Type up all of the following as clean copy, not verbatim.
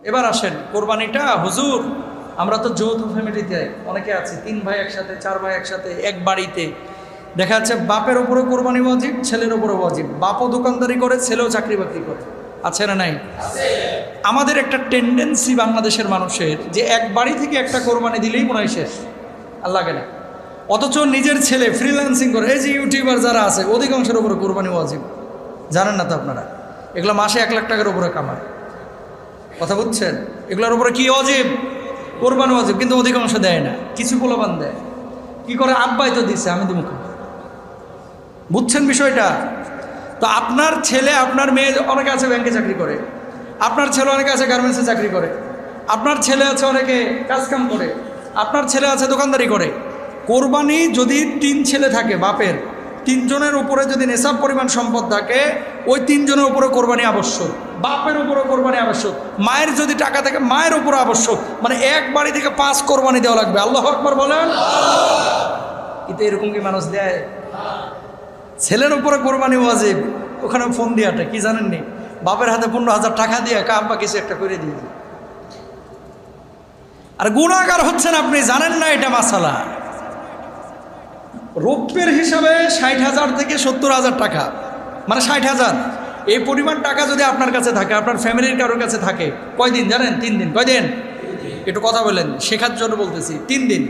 এবার আসেন কোরবানিটা হুজুর, আমরা তো যৌথ ফ্যামিলিতে অনেকে আছি, 3 ভাই একসাথে, 4 ভাই একসাথে, এক বাড়িতে। দেখা যাচ্ছে বাপের উপরে কোরবানি ওয়াজিব, ছেলের উপরে ওয়াজিব। বাপও দোকানদারি করে, ছেলেও চাকরি বাকরি করে, আছে না নাই? আমাদের একটা টেন্ডেন্সি বাংলাদেশের মানুষের যে এক বাড়ি থেকে একটা কোরবানি দিলেই মনে হয় শেষ, আর লাগে না। অথচ নিজের ছেলে ফ্রিল্যান্সিং করে, এই যে ইউটিউবার যারা আছে অধিকাংশের উপরে কোরবানি ওয়াজিব। জানেন না তো আপনারা? এগুলো মাসে 1 লাখ টাকার উপরে কামায়। কথা বুঝছেন? এগুলোর উপরে কি ওয়াজিব? কোরবানি ওয়াজিব, কিন্তু অধিকাংশ দেয় না। কিছু পোলাপান দেয়, কি করে? আব্বাই তো দিচ্ছে, আমি দিব। বুঝছেন বিষয়টা? তো আপনার ছেলে, আপনার মেয়ে অনেকে আছে ব্যাংকে চাকরি করে, আপনার ছেলে অনেকে আছে গার্মেন্টসে চাকরি করে, আপনার ছেলে আছে অনেকে কাজকাম করে, আপনার ছেলে আছে দোকানদারি করে। কোরবানি যদি 3 ছেলে থাকে বাপের, 3 জনের উপরে যদি নেশাব পরিমাণ সম্পদ থাকে, ওই 3 জনের উপরে কোরবানি আবশ্যক। বাপের উপরে কোরবানি আবশ্যক, মায়ের যদি টাকা থাকে মায়ের উপরে আবশ্যক। মানে এক বাড়ি থেকে 5 কোরবানি দেওয়া লাগবে। আল্লাহু আকবার বলেন। কিন্তু এরকম কি মানুষ দেয়? ছেলের উপরে কোরবানি ওয়াজিব, ওখানে ফোন দিয়াটা কি জানেননি? বাপের হাতে 15,000 টাকা দিয়ে আব্বা কিছু একটা করে দিয়ে। আর গুনাহগার হচ্ছেন আপনি, জানেন না এটা মাসালা। রৌপ্যের হিসাবে 60,000 থেকে 70,000 টাকা, মানে 60,000। এই পরিমাণ টাকা যদি আপনার কাছে থাকে, আপনার ফ্যামিলির কারোর কাছে থাকে, কয়দিন জানেন? 3 দিন। কয়দিন? একটু কথা বলেন, শেখার জন্য বলতেছি। 3 দিন,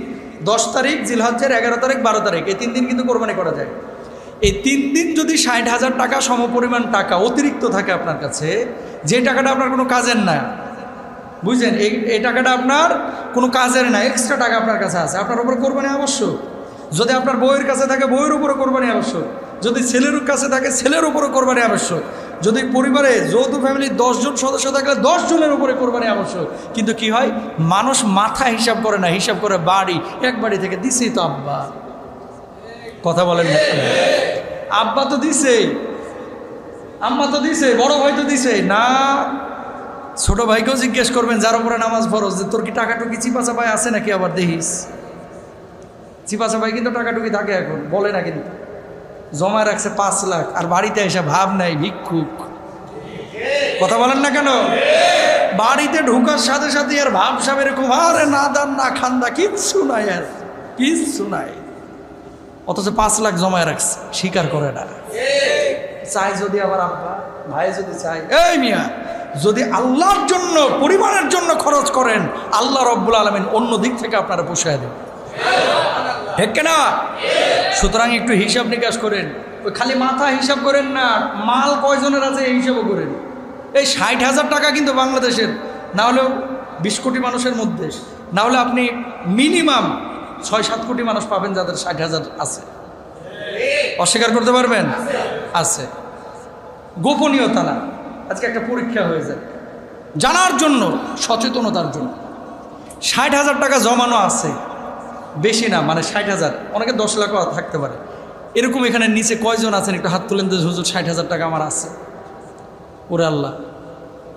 10 তারিখ জিলহজ্জের, 11 তারিখ, 12 তারিখ, এই 3 দিন কিন্তু কোরবানি করা যায়। এই 3 দিন যদি 60,000 টাকা সমপরিমাণ টাকা অতিরিক্ত থাকে আপনার কাছে, যে টাকাটা আপনার কোনো কাজের না, বুঝলেন? এই টাকাটা আপনার কোনো কাজের না, এক্সট্রা টাকা আপনার কাছে আছে, আপনার উপর কোরবানি আবশ্যক। যদি আপনার বউয়ের কাছে থাকে, বউয়ের উপরে কোরবানি আবশ্যক। যদি ছেলের কাছে থাকে, ছেলের উপরে কোরবানি আবশ্যক। যদি পরিবারে যৌথ ফ্যামিলির 10 জন সদস্য থাকলে 10 জনের উপরে কোরবানি আবশ্যক। কিন্তু কি হয়, মানুষ মাথা হিসাব করে না, হিসাব করে বাড়ি। এক বাড়ি থেকে দিছেই তো আব্বা। কথা বলেন না? আব্বা তো দিছে, আম্মা তো দিছে, বড় ভাই তো দিছে না। ছোট ভাইকেও জিজ্ঞেস করবেন যার উপরে নামাজ ফরজ, যে তোর কি টাকাটুকি চিপাচা ভাই আছে নাকি? আবার দেখিস চিপাচা ভাই কিন্তু টাকাটুকি থাকে, এখন বলে না, কিন্তু জমায় রাখছে 5 লাখ, আর বাড়িতে এসে ভাব নাই, ভিক্ষুক। কথা বলেন না কেন? বাড়িতে ঢুকার সাথে সাথে আর ভাব সাহেব এরকম, আরে না দান না খান্দা, কিচ্ছু নাই, আর কিচ্ছু নাই। অথচ 5 লাখ জমায় রাখছে, স্বীকার করে না। চাই যদি আবার আব্বা ভাই যদি চাই, এই মিয়া, যদি আল্লাহর জন্য, পরিবারের জন্য খরচ করেন, আল্লাহ রব্বুল আলামিন অন্য দিক থেকে আপনারা পোষায় দেন, ঠিক না? সুতরাং একটু হিসাব নিকাশ করেন। ওই খালি মাথা হিসাব করেন না, মাল কয়জনের আছে এই হিসাবও করেন। এই 60,000 টাকা কিন্তু বাংলাদেশের না হলেও 20 কোটি মানুষের মধ্যে, না হলে আপনি মিনিমাম 6-7 কোটি মানুষ পাবেন যাদের 60,000 আছে। অস্বীকার করতে পারবেন? আছে। গোপনীয়তা না, আজকে একটা পরীক্ষা হয়ে যায় জানার জন্য, সচেতনতার জন্য। 60,000 টাকা জমানো আছে, বেশি না, মানে 60,000, অনেকে 10 লাখও থাকতে পারে। এরকম এখানে নিচে কয়জন আছেন একটু হাত তুলেন তো, হুজুর 60,000 টাকা আমার আছে? ওরে আল্লাহ,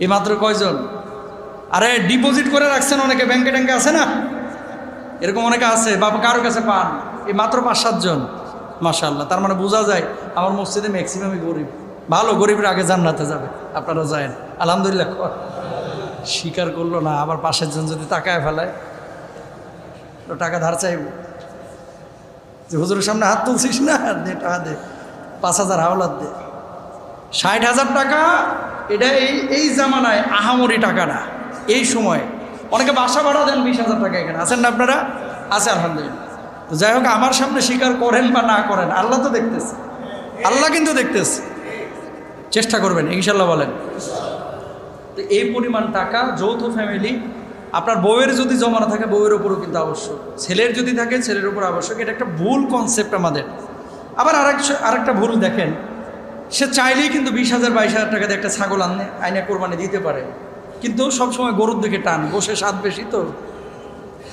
এই মাত্র কয়জন? আরে ডিপোজিট করে রাখছেন অনেকে, ব্যাংকে ট্যাঙ্কে আছে না, এরকম অনেকে আছে, বাবা কারোর কাছে পান। এই মাত্র 5-7 জন, মাশাআল্লাহ। তার মানে বোঝা যায় আমার মসজিদে ম্যাক্সিমামই গরিব। ভালো, গরিবের আগে জান্নাতে যাবে, আপনারা যায় আলহামদুলিল্লাহ। স্বীকার করলো না, আবার পাশের জন যদি তাকায় ফেলায় তো টাকা ধার চাইব, যে হুজুরের সামনে হাত তুলছিস না, দে টাকা দে, 5,000 হাওলাত দে। 60,000 টাকা এটা এই জামানায় আহামরি টাকা না। এই সময় অনেকে বাসা ভাড়া দেন 20,000 টাকা, এখানে আছেন না আপনারা? আছে আলহামদুলিল্লাহ। তো যাই হোক, আমার সামনে স্বীকার করেন বা না করেন, আল্লাহ তো দেখতেছে, আল্লাহ কিন্তু দেখতেছে। চেষ্টা করবেন ইনশাল্লাহ, বলেন। তো এই পরিমাণ টাকা যৌথ ফ্যামিলি, আপনার বউয়ের যদি জমানো থাকে বউয়ের উপরও কিন্তু আবশ্যক, ছেলের যদি থাকে ছেলের উপর আবশ্যক। এটা একটা ভুল কনসেপ্ট আমাদের। আবার আরেকটা ভুল দেখেন, সে চাইলেই কিন্তু 20,000 22,000 টাকা দিয়ে একটা ছাগল আইনে কোরবানি দিতে পারে, কিন্তু সবসময় গরুর দিকে টান, বসে স্বাদ বেশি তো।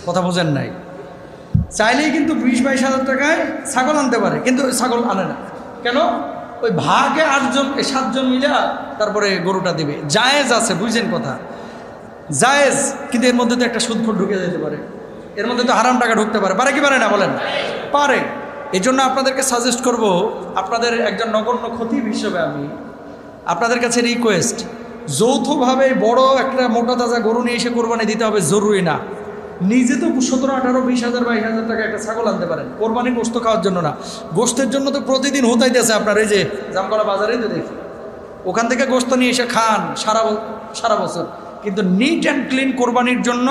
কথা বোঝেন নাই? চাইলেই কিন্তু 20-22,000 টাকায় ছাগল আনতে পারে, কিন্তু ছাগল আনে না কেন? ওই ভাগে 7 জন মিলে তারপরে গরুটা দিবে। জায়েজ আছে, বুঝছেন কথা? জায়েজ, কিন্তু এর মধ্যে তো একটা সুদখোর ঢুকে যেতে পারে, এর মধ্যে তো হারাম টাকা ঢুকতে পারে। পারে কি পারে না বলেন? পারে। এই জন্য আপনাদেরকে সাজেস্ট করব, আপনাদের একজন নগণ্য খতিব হিসেবে আমি আপনাদের কাছে রিকোয়েস্ট, যৌথভাবে বড় একটা মোটা তাজা গরু নিয়ে এসে কোরবানি দিতে হবে জরুরি না। নিজে তো 17, 18, 20,000, 22,000 টাকা একটা ছাগল আনতে পারেন, কোরবানির গোশত খাওয়ার জন্য না। গোশতের জন্য তো প্রতিদিন হতাইতেছে আপনার, এই যে জামতলা বাজারে তো দেখি, ওখান থেকে গোশত নিয়ে এসে খান সারা বছর। কিন্তু নিট অ্যান্ড ক্লিন কোরবানির জন্য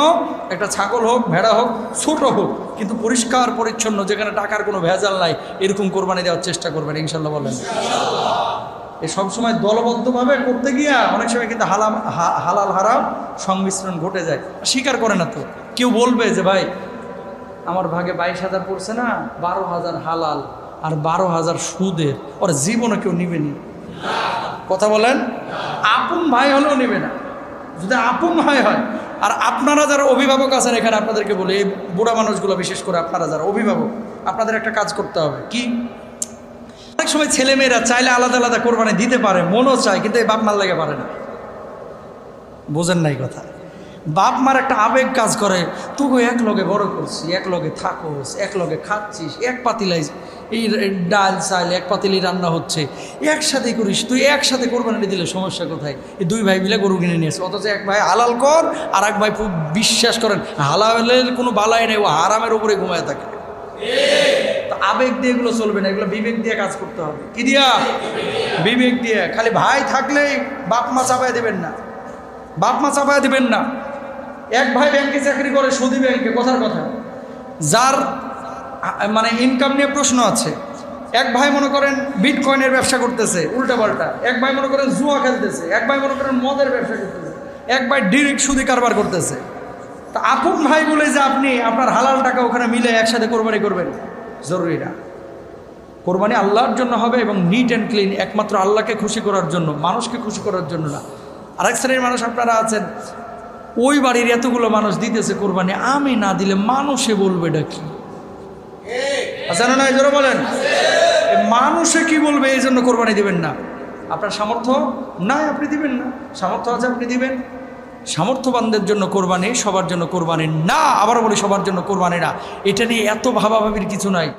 একটা ছাগল হোক, ভেড়া হোক, ছোট হোক, কিন্তু পরিষ্কার পরিচ্ছন্ন, যেখানে টাকার কোনো ভেজাল নাই, এরকম কোরবানি দেওয়ার চেষ্টা করবেন ইনশাল্লাহ। বলেন এই সবসময় দলবদ্ধভাবে করতে গিয়া অনেক সময় কিন্তু হালাল হারাম সংমিশ্রণ ঘটে যায়, স্বীকার করে না। তো কেউ বলবে যে ভাই আমার ভাগে 22,000 পড়ছে না, 12,000 হালাল আর 12,000 সুদের, ওর জীবনে কেউ নিবেনি। কথা বলেন, আপন ভাই হলেও নেবে না, যদি আপন ভাই হয়। আর আপনারা যারা অভিভাবক আছেন এখানে, আপনাদেরকে বলি, এই বুড়া মানুষগুলো বিশেষ করে, আপনারা যারা অভিভাবক, আপনাদের একটা কাজ করতে হবে। কি? অনেক সময় ছেলেমেয়েরা চাইলে আলাদা আলাদা কোরবানি দিতে পারে, মনও চায়, কিন্তু এই বাপ মার লাগে পারে না। বোঝেন নাই কথা? বাপ মার একটা আবেগ কাজ করে, তোকে এক লগে বড় করছি, এক লগে থাকোস, এক লগে খাচ্ছিস, এক পাতিলাই এই ডাল চাল এক পাতিলি রান্না হচ্ছে, একসাথে করিস, তুই একসাথে কোরবানি দিলে সমস্যা কোথায়? এই দুই ভাই মিলে গরু কিনে নিয়েছে, অথচ এক ভাই হালাল কর আর এক ভাই বিশ্বাস করেন হালালের কোনো বালাই নেই, ও হারামের উপরে ঘুমায় থাকে। আবেগ দিয়ে এগুলো চলবে না, এগুলো বিবেক দিয়ে কাজ করতে হবে। কি দিয়া? বিবেক দিয়ে। খালি ভাই থাকলেই বাপ মা চাপায় দেবেন না, বাপ মা চাপায় দেবেন না। এক ভাই ব্যাংকে চাকরি করে, সুদী ব্যাংকে, কথার কথা, যার মানে ইনকাম নিয়ে প্রশ্ন আছে। এক ভাই মনে করেন বিটকয়েনের ব্যবসা করতেছে উল্টাপাল্টা, এক ভাই মনে করেন জুয়া খেলতেছে, এক ভাই মনে করেন মদের ব্যবসা করতেছে, এক ভাই ডিরেক্ট সুদী কারবার করতেছে। তা আপন ভাই বলে যে আপনি আপনার হালাল টাকা ওখানে মিলে একসাথে কোরবানি করবেন, জরুরি না। কোরবানি আল্লাহর জন্য হবে এবং নিট অ্যান্ড ক্লিন, একমাত্র আল্লাহকে খুশি করার জন্য, মানুষকে খুশি করার জন্য না। আরেক শ্রেণীর মানুষ আপনারা আছেন, ওই বাড়ির এতগুলো মানুষ দিতেছে কোরবানি, আমি না দিলে মানুষে বলবে এটা কি? জানো না? জোরে বলেন, মানুষে কি বলবে, এই জন্য কোরবানি দিবেন না। আপনার সামর্থ্য নাই, আপনি দিবেন না। সামর্থ্য আছে, আপনি দিবেন। সামর্থ্যবানদের জন্য কোরবানি, সবার জন্য কোরবানি না। আবারও বলি, সবার জন্য কোরবানি না। এটা নিয়ে এত ভাবাভাবির কিছু নাই।